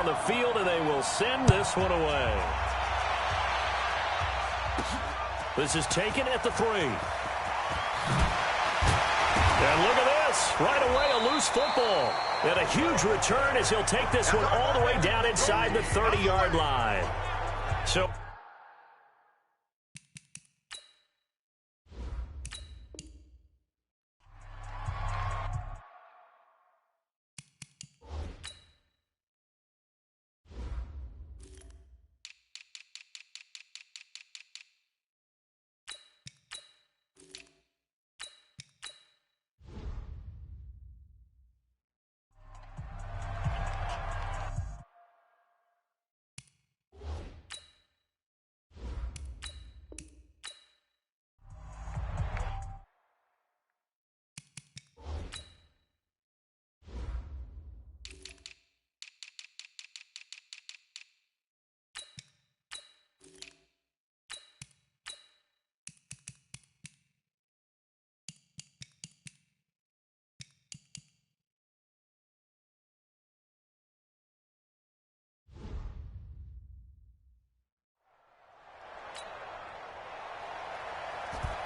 on the field, and they will send this one away. This is taken at the 3. And look at this. Right away, a loose football. And a huge return as he'll take this one all the way down inside the 30-yard line. So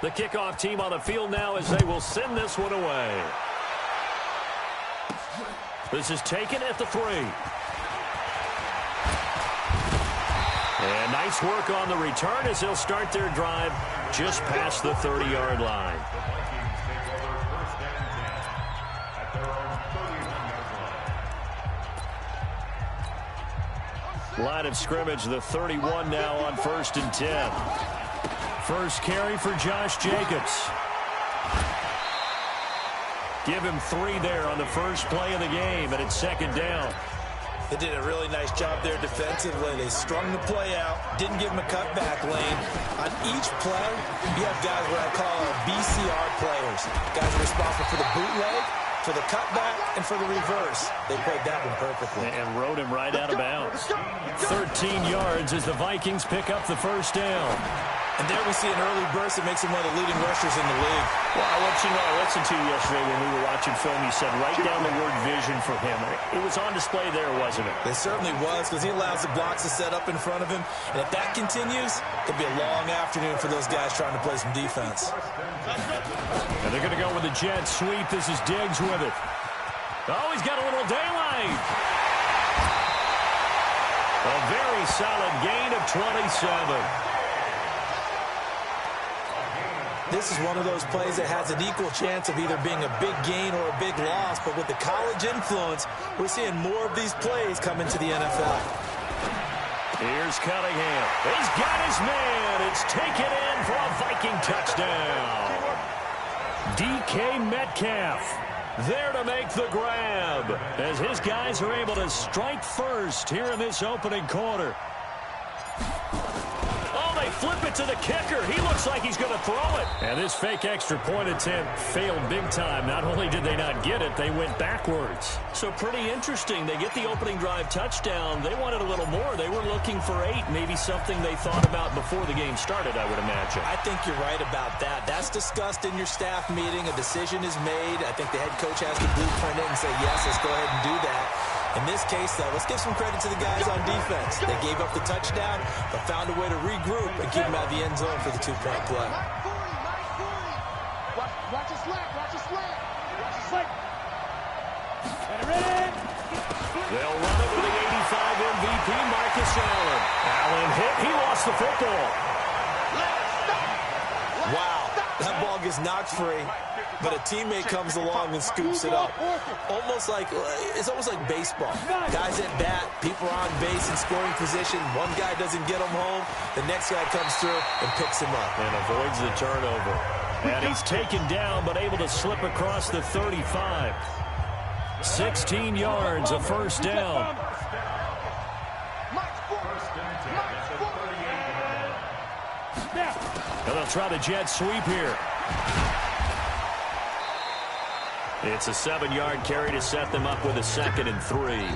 the kickoff team on the field now as they will send this one away. This is taken at the 3. And nice work on the return as they'll start their drive just past the 30-yard line. Line of scrimmage, the 31 now on 1st and 10. First carry for Josh Jacobs. Give him 3 there on the first play of the game, and it's 2nd down. They did a really nice job there defensively. They strung the play out, didn't give him a cutback lane. On each play, you have guys what I call BCR players. Guys are responsible for the bootleg, for the cutback, and for the reverse. They played that one perfectly. And rode him right out of bounds. 13 yards as the Vikings pick up the first down. And there we see an early burst that makes him one of the leading rushers in the league. Well, I want you to know, I listened to you yesterday when we were watching film. You said write down the word vision for him. It was on display there, wasn't it? It certainly was, because he allows the blocks to set up in front of him. And if that continues, it could be a long afternoon for those guys trying to play some defense. And they're going to go with the jet sweep. This is Diggs with it. Oh, he's got a little daylight. A very solid gain of 27. This is one of those plays that has an equal chance of either being a big gain or a big loss. But with the college influence, we're seeing more of these plays come into the NFL. Here's Cunningham. He's got his man. It's taken in for a Viking touchdown. DK Metcalf there to make the grab as his guys are able to strike first here in this opening quarter. Flip it to the kicker. He looks like he's going to throw it. And this fake extra point attempt failed big time. Not only did they not get it, they went backwards. So pretty interesting. They get the opening drive touchdown. They wanted a little more. They were looking for 8, maybe something they thought about before the game started, I would imagine. I think you're right about that. That's discussed in your staff meeting. A decision is made. I think the head coach has to blueprint it and say, yes, let's go ahead and do that. In this case, though, let's give some credit to the guys on defense. They gave up the touchdown, but found a way to regroup and keep them out of the end zone for the 2-point play. Watch your slant. Watch your slant. Watch your slant. Ready. They'll run it with the 85 MVP, Marcus Allen. Allen hit. He lost the football. Wow. That ball gets knocked free, but a teammate comes along and scoops it up. It's almost like baseball. Guys at bat, people are on base in scoring position. One guy doesn't get him home. The next guy comes through and picks him up. And avoids the turnover. And he's taken down, but able to slip across the 35. 16 yards, a first down. And they'll try the jet sweep here. It's a 7-yard carry to set them up with a 2nd and 3.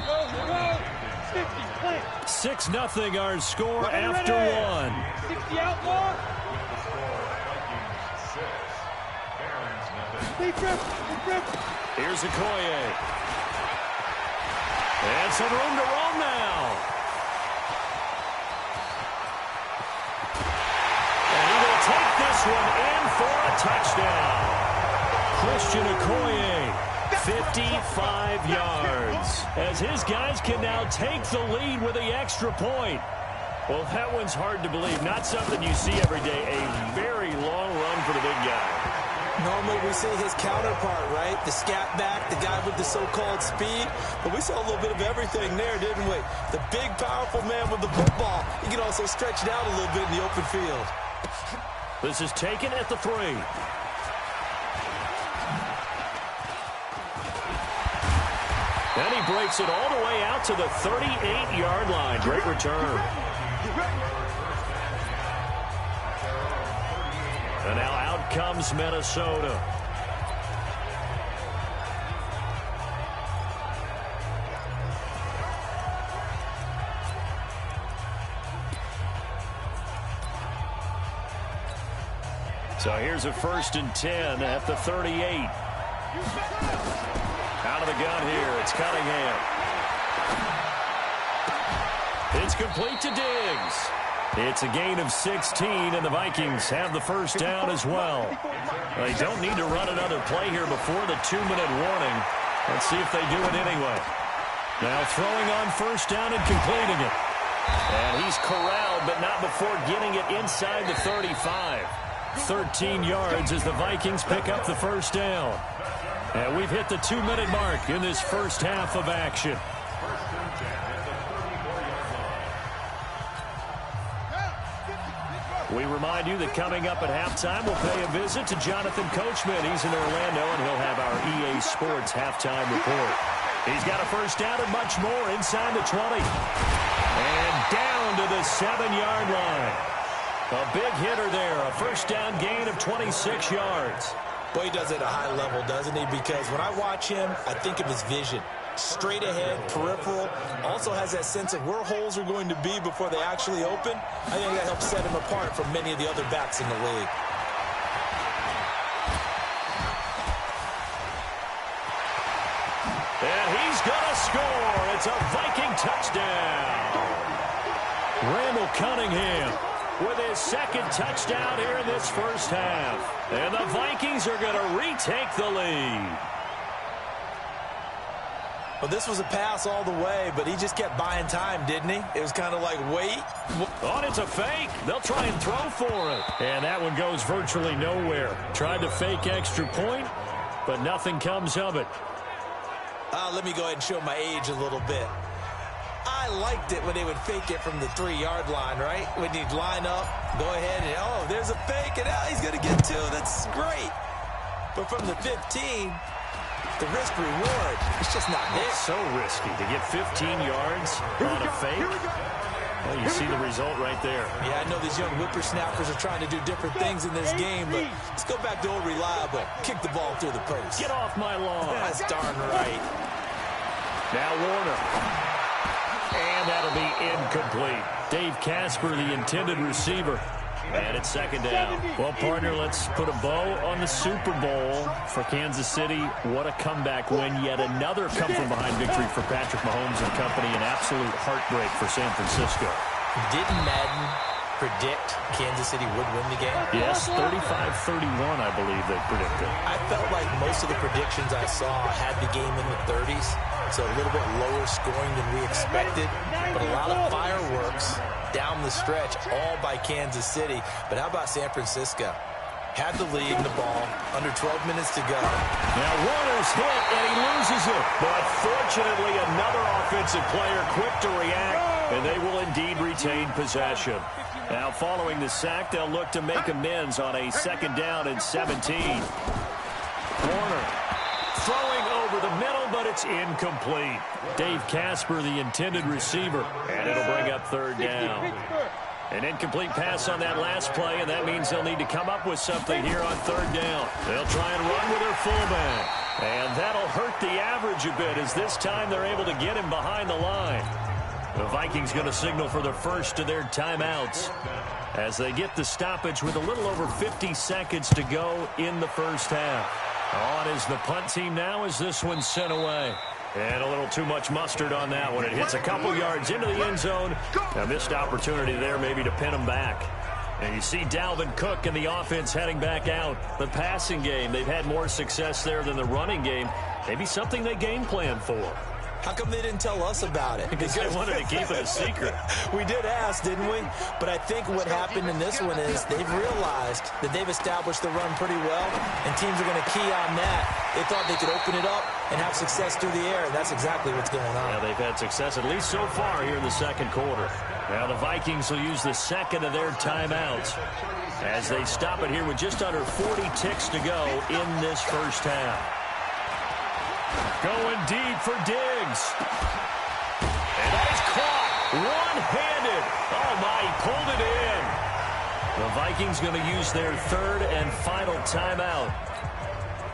6-0 our score after 1. 60 outlaw. Here's Okoye. And some room to roam now. And he will take this one in for a touchdown. Christian Okoye, 55 yards. As his guys can now take the lead with the extra point. Well, that one's hard to believe. Not something you see every day. A very long run for the big guy. Normally we see his counterpart, right? The scat back, the guy with the so-called speed. But we saw a little bit of everything there, didn't we? The big, powerful man with the football. He can also stretch it out a little bit in the open field. This is taken at the 3. And he breaks it all the way out to the 38-yard line. Great return. And now out comes Minnesota. So here's a 1st and 10 at the 38. Out of the gun here, it's Cunningham. It's complete to Diggs. It's a gain of 16, and the Vikings have the first down as well. They don't need to run another play here before the 2-minute warning. Let's see if they do it anyway. Now throwing on 1st down and completing it. And he's corralled, but not before getting it inside the 35. 13 yards as the Vikings pick up the first down. And we've hit the 2-minute mark in this first half of action. We remind you that coming up at halftime, we'll pay a visit to Jonathan Coachman. He's in Orlando, and he'll have our EA Sports halftime report. He's got a first down and much more inside the 20. And down to the 7-yard line. A big hitter there, a first down gain of 26 yards. Boy, he does it at a high level, doesn't he? Because when I watch him, I think of his vision. Straight ahead, peripheral. Also has that sense of where holes are going to be before they actually open. I think that helps set him apart from many of the other backs in the league. And he's going to score. It's a Viking touchdown. Randall Cunningham with his second touchdown here in this first half. And the Vikings are going to retake the lead. Well, this was a pass all the way, but he just kept buying time, didn't he? It was kind of like, wait. Oh, it's a fake. They'll try and throw for it. And that one goes virtually nowhere. Tried to fake extra point, but nothing comes of it. Let me go ahead and show my age a little bit. I liked it when they would fake it from the 3-yard line, right? When you'd line up, go ahead and, oh, there's a fake, and now he's going to get 2. That's great. But from the 15, the risk-reward, it's just not there. It's so risky to get 15 yards on a fake. Well, you see the result right there. Yeah, I know these young whippersnappers are trying to do different things in this game, but let's go back to old reliable. Kick the ball through the post. Get off my lawn. That's darn right. Now Warner. And that'll be incomplete. Dave Casper, the intended receiver. And it's second down. Well, partner, let's put a bow on the Super Bowl for Kansas City. What a comeback win. Yet another come-from-behind victory for Patrick Mahomes and company. An absolute heartbreak for San Francisco. Didn't Madden predict Kansas City would win the game? Yes, 35-31, I believe they predicted. I felt like most of the predictions I saw had the game in the 30s, so a little bit lower scoring than we expected, but a lot of fireworks down the stretch, all by Kansas City. But how about San Francisco? Had the lead in the ball, under 12 minutes to go. Now Warner's hit, and he loses it. But fortunately, another offensive player quick to react, and they will indeed retain possession. Now, following the sack, they'll look to make amends on a 2nd down and 17. Warner throwing over the middle, but it's incomplete. Dave Casper, the intended receiver, and it'll bring up 3rd down. An incomplete pass on that last play, and that means they'll need to come up with something here on 3rd down. They'll try and run with their fullback, and that'll hurt the average a bit, as this time they're able to get him behind the line. The Vikings going to signal for the first of their timeouts as they get the stoppage with a little over 50 seconds to go in the first half. On is the punt team now as this one's sent away. And a little too much mustard on that one. It hits a couple yards into the end zone. A missed opportunity there maybe to pin them back. And you see Dalvin Cook and the offense heading back out. The passing game, they've had more success there than the running game. Maybe something they game plan for. How come they didn't tell us about it? Because they wanted to keep it a secret. We did ask, didn't we? But I think what happened in this one is they've realized that they've established the run pretty well, and teams are going to key on that. They thought they could open it up and have success through the air, and that's exactly what's going on. Yeah, they've had success at least so far here in the second quarter. Now the Vikings will use the second of their timeouts as they stop it here with just under 40 ticks to go in this first half. Going deep for Diggs. And that is caught one-handed. Oh, my, he pulled it in. The Vikings going to use their third and final timeout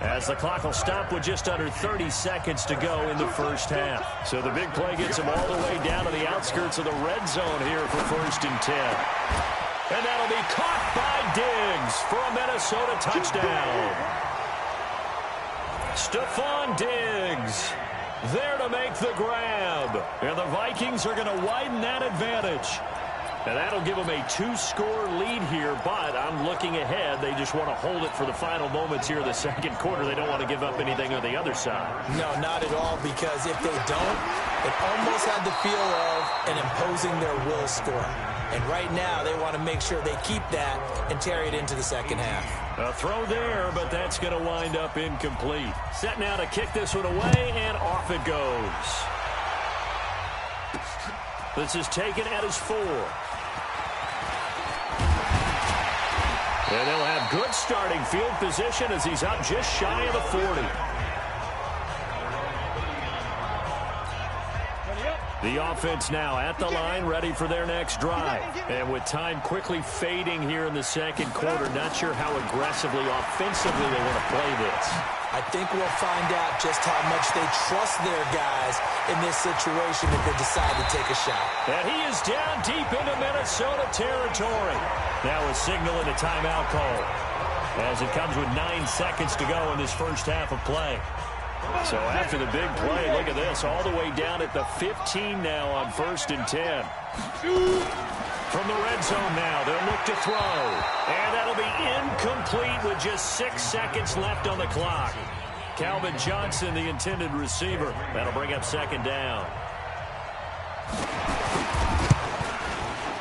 as the clock will stop with just under 30 seconds to go in the first half. So the big play gets them all the way down to the outskirts of the red zone here for 1st and 10. And that'll be caught by Diggs for a Minnesota touchdown. Stephon Diggs there to make the grab. And the Vikings are going to widen that advantage. And that'll give them a 2-score lead here, but I'm looking ahead. They just want to hold it for the final moments here of the second quarter. They don't want to give up anything on the other side. No, not at all, because if they don't, it almost had the feel of an imposing their will score. And right now, they want to make sure they keep that and carry it into the second half. A throw there, but that's going to wind up incomplete. Set now to kick this one away, and off it goes. This is taken at his 4. And they'll have good starting field position as he's up just shy of the 40. The offense now at the line, ready for their next drive. And with time quickly fading here in the second quarter, not sure how aggressively, offensively they want to play this. I think we'll find out just how much they trust their guys in this situation if they decide to take a shot. And he is down deep into Minnesota territory. Now a signal and a timeout call as it comes with 9 seconds to go in this first half of play. So after the big play, look at this, all the way down at the 15 now on 1st and 10. From the red zone now, they'll look to throw. And that'll be incomplete with just 6 seconds left on the clock. Calvin Johnson, the intended receiver. That'll bring up 2nd down.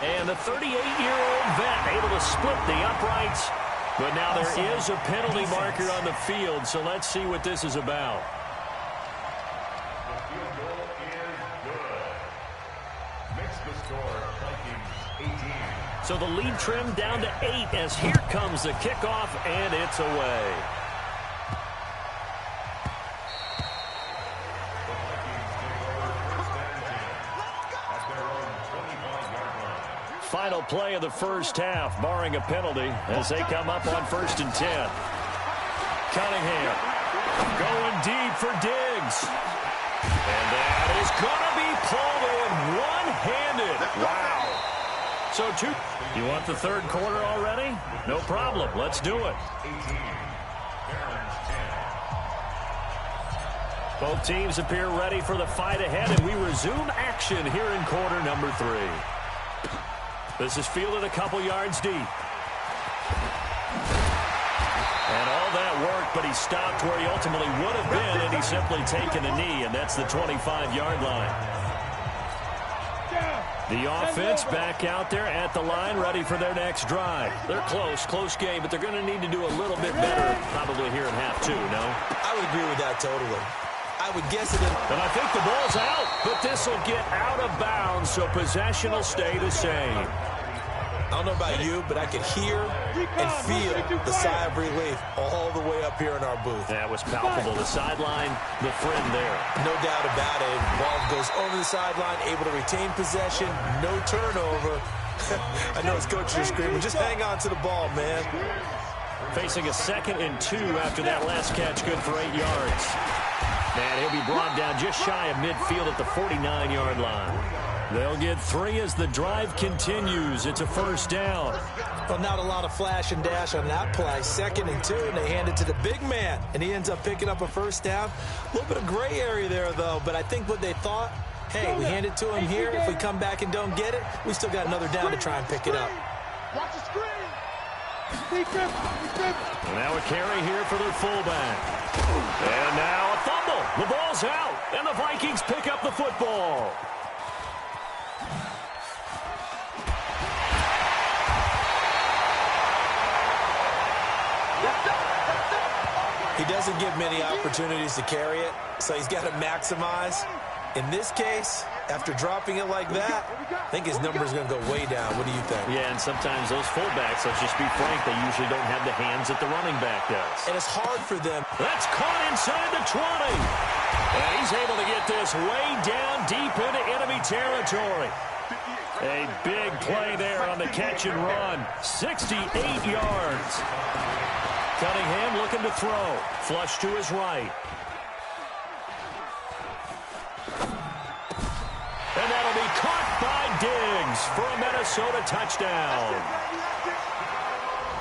And the 38-year-old vet able to split the uprights. But now there is a penalty marker on the field, so let's see what this is about. So the lead trimmed down to 8 as here comes the kickoff, and it's away. Final play of the first half, barring a penalty, as they come up on 1st and 10. Cunningham going deep for Diggs. And that is going to be pulled in one-handed. Wow. So, you want the third quarter already? No problem. Let's do it. Both teams appear ready for the fight ahead, and we resume action here in quarter number 3. This is fielded a couple yards deep. And all that work, but he stopped where he ultimately would have been, and he's simply taken a knee, and that's the 25-yard line. The offense back out there at the line, ready for their next drive. They're close game, but they're going to need to do a little bit better probably here in half 2, no? I would agree with that totally. I would guess it. And I think the ball's out, but this will get out of bounds, so possession will stay the same. I don't know about you, but I could hear and feel the sigh of relief all the way up here in our booth. That was palpable. The sideline, the friend there. No doubt about it. Ball goes over the sideline, able to retain possession, no turnover. I know his coach is screaming, just hang on to the ball, man. Facing a 2nd and 2 after that last catch, good for 8 yards. And he'll be brought down just shy of midfield at the 49-yard line. They'll get 3 as the drive continues. It's a first down. Well, not a lot of flash and dash on that play. 2nd and 2, and they hand it to the big man, and he ends up picking up a first down. A little bit of gray area there, though, but I think what they thought, hey, we hand it to him here. If we come back and don't get it, we still got another down to try and pick it up. Watch the screen. And now a carry here for their fullback. And now a fumble. The ball's out, and the Vikings pick up the football. He doesn't give many opportunities to carry it, so he's got to maximize. In this case, after dropping it like that, I think his number's going to go way down. What do you think? Yeah, and sometimes those fullbacks, let's just be frank, they usually don't have the hands that the running back does. And it's hard for them. That's caught inside the 20. And he's able to get this way down deep into enemy territory. A big play there on the catch and run. 68 yards. Cunningham looking to throw. Flush to his right. And that'll be caught by Diggs for a Minnesota touchdown.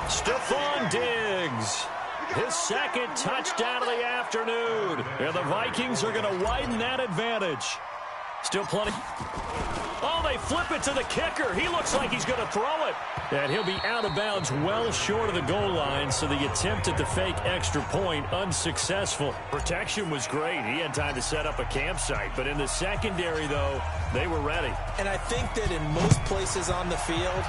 Stephon Diggs, his 2nd touchdown of the afternoon. And the Vikings are going to widen that advantage. Still plenty. Oh, they flip it to the kicker. He looks like he's going to throw it. And he'll be out of bounds well short of the goal line, so the attempt at the fake extra point unsuccessful. Protection was great. He had time to set up a campsite. But in the secondary, though, they were ready. And I think that in most places on the field,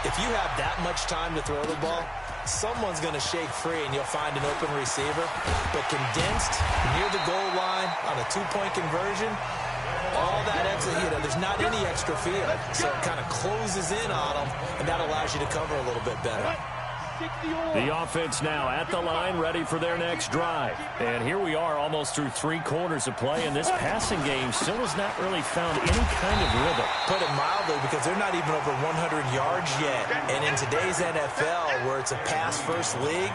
if you have that much time to throw the ball, someone's going to shake free and you'll find an open receiver. But condensed near the goal line on a 2-point conversion, all that extra, there's not any extra field. So it kind of closes in on them, and that allows you to cover a little bit better. The offense now at the line, ready for their next drive. And here we are almost through 3 quarters of play, and this passing game still has not really found any kind of rhythm. Put it mildly, because they're not even over 100 yards yet. And in today's NFL, where it's a pass-first league,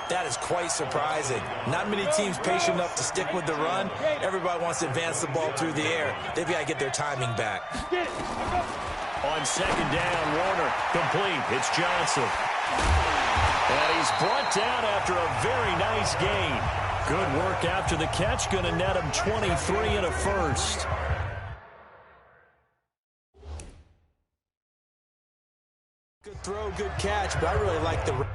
that is quite surprising. Not many teams patient enough to stick with the run. Everybody wants to advance the ball through the air. They've got to get their timing back. On 2nd down, Warner complete. It's Johnson. And he's brought down after a very nice gain. Good work after the catch. Going to net him 23 and a first. Good throw, good catch, but I really like the...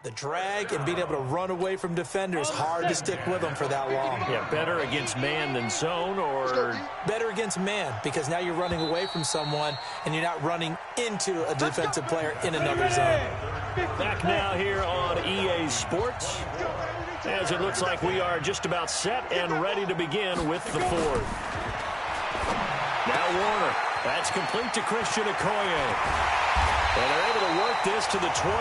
The drag and being able to run away from defenders, hard to stick with them for that long. Yeah, better against man than zone, or... Better against man, because now you're running away from someone and you're not running into a defensive player in another zone. Back now here on EA Sports, as it looks like we are just about set and ready to begin with the 4th. Now Warner, that's complete to Christian Okoye. And they're able to work this to the 25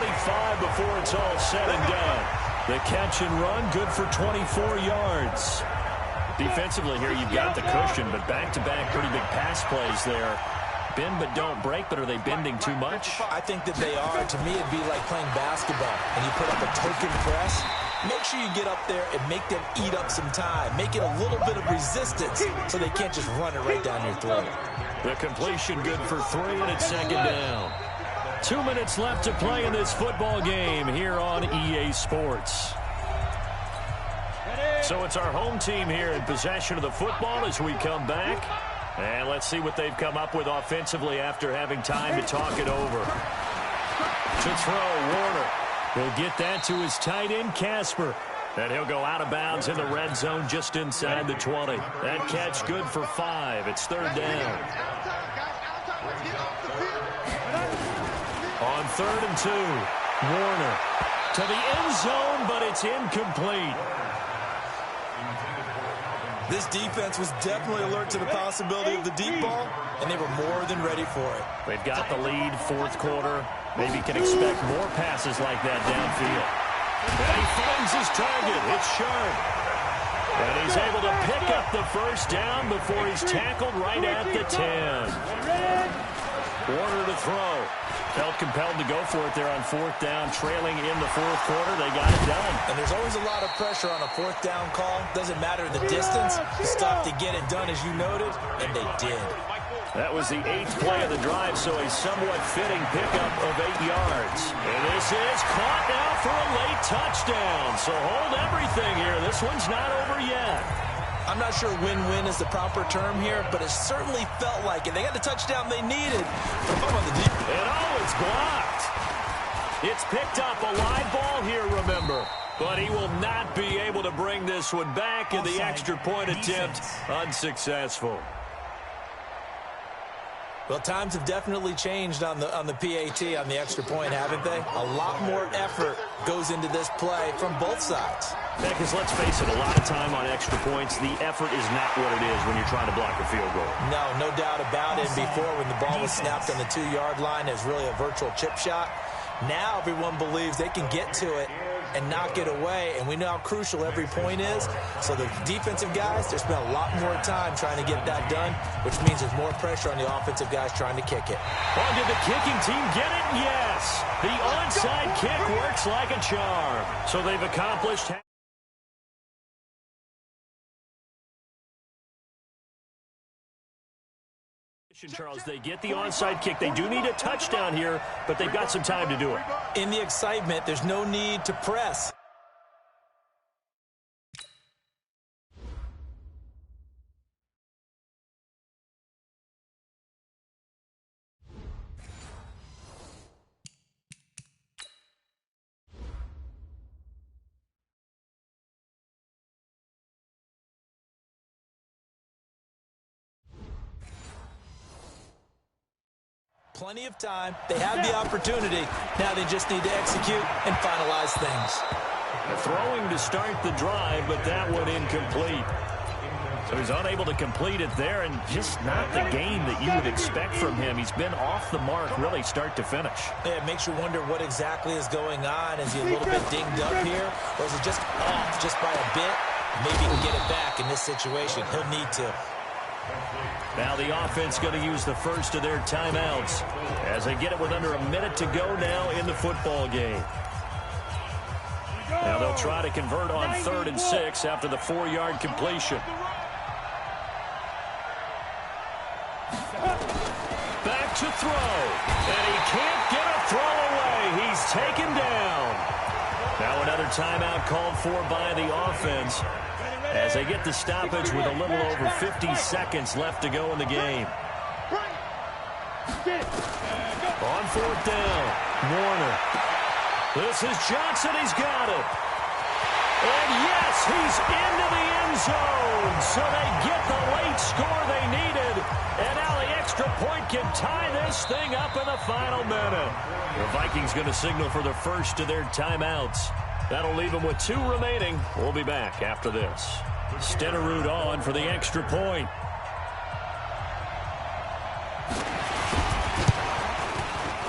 before it's all said and done. The catch and run, good for 24 yards. Defensively here, you've got the cushion, but back-to-back pretty big pass plays there. Bend but don't break, but are they bending too much? I think that they are. To me, it'd be like playing basketball, and you put up a token press. Make sure you get up there and make them eat up some time. Make it a little bit of resistance so they can't just run it right down your throat. The completion good for 3, and it's 2nd down. 2 minutes left to play in this football game here on EA Sports. So it's our home team here in possession of the football as we come back. And let's see what they've come up with offensively after having time to talk it over. To throw, Warner will get that to his tight end, Casper. And he'll go out of bounds in the red zone just inside the 20. That catch good for 5. It's 3rd down. On 3rd and 2, Warner to the end zone, but it's incomplete. This defense was definitely alert to the possibility of the deep ball, and they were more than ready for it. They've got the lead, 4th quarter. Maybe can expect more passes like that downfield. And he finds his target. It's Sharp. And he's able to pick up the first down before he's tackled right at the 10. Warner to throw. Felt compelled to go for it there on 4th down, trailing in the 4th quarter. They got it done. And there's always a lot of pressure on a 4th down call. Doesn't matter the distance. You stop to get it done, as you noted, and they did. That was the 8th play of the drive, so a somewhat fitting pickup of 8 yards. And this is caught now for a late touchdown. So hold everything here. This one's not over yet. I'm not sure win-win is the proper term here, but it certainly felt like it. They got the touchdown they needed. But if I'm on the deep... And it's blocked. It's picked up, a live ball here, remember. But he will not be able to bring this one back, and the extra point attempt unsuccessful. Well, times have definitely changed on the PAT, on the extra point, haven't they? A lot more effort goes into this play from both sides. Yeah, because let's face it, a lot of time on extra points, the effort is not what it is when you're trying to block a field goal. No doubt about it. And before, when the ball was snapped on the 2-yard line, it was really a virtual chip shot. Now everyone believes they can get to it and knock it away, and we know how crucial every point is. So the defensive guys, they spend a lot more time trying to get that done, which means there's more pressure on the offensive guys trying to kick it. Oh, did the kicking team get it? Yes. The onside kick works like a charm. So they've accomplished... Charles, they get the onside kick. They do need a touchdown here, but they've got some time to do it. In the excitement, there's no need to press. Plenty of time. They have the opportunity. Now they just need to execute and finalize things. Throwing to start the drive, but that one incomplete. So he's unable to complete it there, and just not the game that you would expect from him. He's been off the mark really start to finish. Yeah, it makes you wonder what exactly is going on. Is he a little bit dinged up here, or is it just off just by a bit? Maybe he can get it back in this situation. He'll need to. Now the offense going to use the first of their timeouts as they get it with under a minute to go now in the football game. Now they'll try to convert on 3rd and 6 after the 4-yard completion. Back to throw, and he can't get a throw away. He's taken down. Now another timeout called for by the offense as they get the stoppage with a little over 50 seconds left to go in the game. On 4th down, Warner. This is Johnson. He's got it. And yes, he's into the end zone. So they get the late score they needed. And now the extra point can tie this thing up in the final minute. The Vikings going to signal for the first of their timeouts. That'll leave them with 2 remaining. We'll be back after this. Stenerud on for the extra point.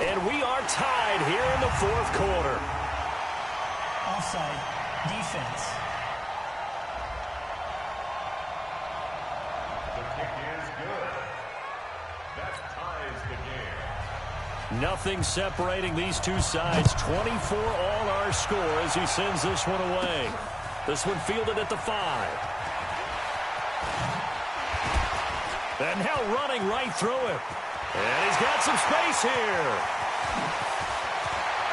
And we are tied here in the 4th quarter. Offside defense. The kick is good. That ties the game. Nothing separating these two sides. 24 all our score as he sends this one away. This one fielded at the 5. And now running right through him. And he's got some space here.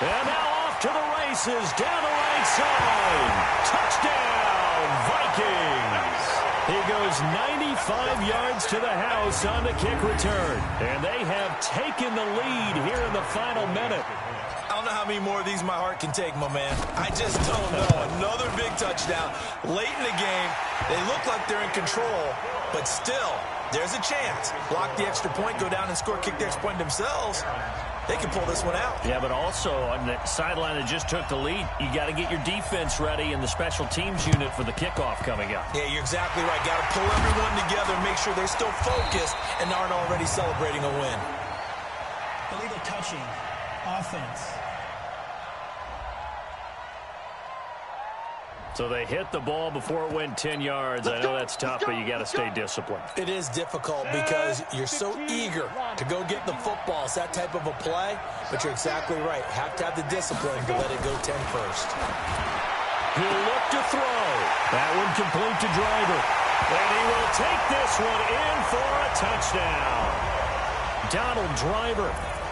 And now off to the races down the right side. Touchdown, Vikings. He goes 95 yards to the house on the kick return. And they have taken the lead here in the final minute. I don't know how many more of these my heart can take, my man. I just don't know. Another big touchdown late in the game. They look like they're in control, but still, there's a chance. Block the extra point, go down and score, kick the extra point themselves. they can pull this one out. Yeah, but also on the sideline that just took the lead, you got to get your defense ready and the special teams unit for the kickoff coming up. Yeah, you're exactly right. Got to pull everyone together, make sure they're still focused and aren't already celebrating a win. Illegal touching. Offense. So they hit the ball before it went 10 yards. I know that's tough, but you got to stay disciplined. It is difficult because you're so eager to go get the football. It's that type of a play, but you're exactly right. Have to have the discipline to let it go 10 first. He'll look to throw. That one complete to Driver. And he will take this one in for a touchdown. Donald Driver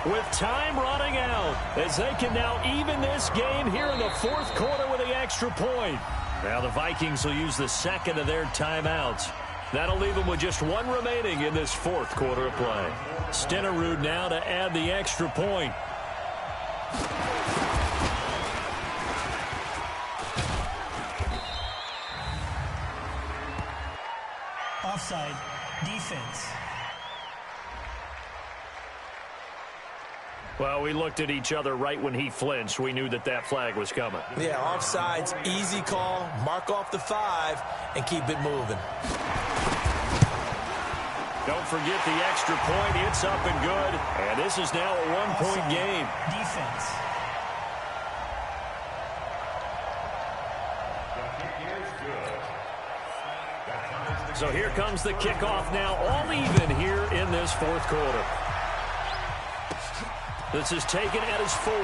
with time running out as they can now even this game here in the fourth quarter with the extra point. Now the Vikings will use the second of their timeouts. That'll leave them with just one remaining in this fourth quarter of play. Stenerud now to add the extra point. Offside. Defense. Well, we looked at each other right when he flinched. We knew that that flag was coming. Yeah, offsides, easy call. Mark off the 5 and keep it moving. Don't forget the extra point. It's up and good. And this is now a one-point game. Defense. So here comes the kickoff now, all even here in this fourth quarter. This is taken at his 4.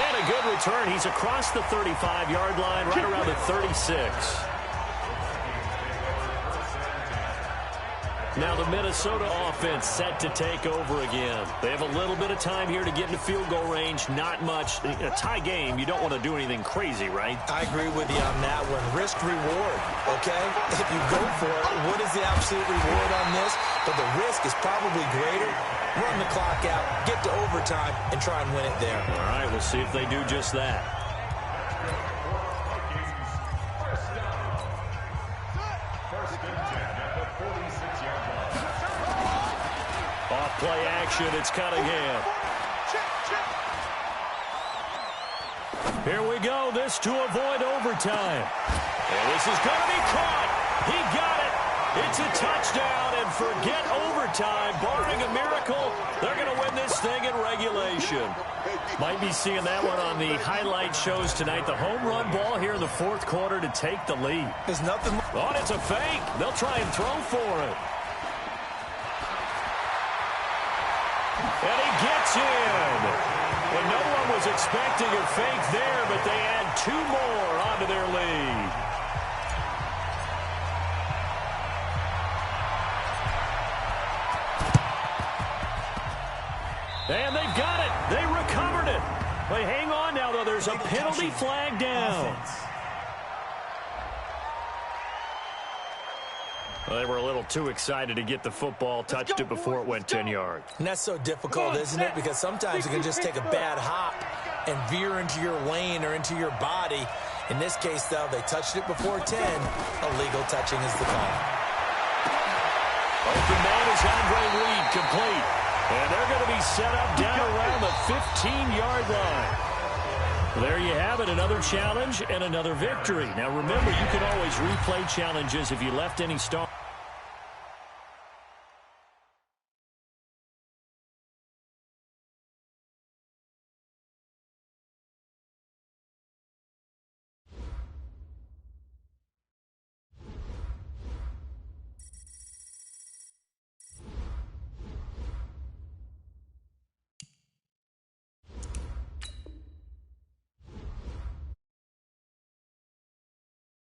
And a good return. He's across the 35-yard line, right around the 36. Now the Minnesota offense set to take over again. They have a little bit of time here to get into field goal range. Not much. A tie game, you don't want to do anything crazy, right? I agree with you on that one. Risk reward, okay? If you go for it, what is the absolute reward on this? But the risk is probably greater. Run the clock out, get to overtime, and try and win it there. All right, we'll see if they do just that. Play action, it's Cunningham. Here we go, this to avoid overtime. And this is going to be caught. He got it. It's a touchdown, and forget overtime. Barring a miracle, they're going to win this thing in regulation. Might be seeing that one on the highlight shows tonight. The home run ball here in the fourth quarter to take the lead. There's nothing. Oh, it's a fake. They'll try and throw for it. And he gets in. And no one was expecting a fake there, but they add 2 more onto their lead. And they've got it. They recovered it. But hang on now, though. There's a penalty flag down. Well, they were a little too excited to get the football, touched it before it went 10 yards. And that's so difficult, isn't it? Because sometimes you can just take a bad hop and veer into your lane or into your body. In this case, though, they touched it before 10. Illegal touching is the call. Open man is Andre Reed, complete. And they're going to be set up down around the 15-yard line. There you have it, another challenge and another victory. Now remember, you can always replay challenges if you left any start.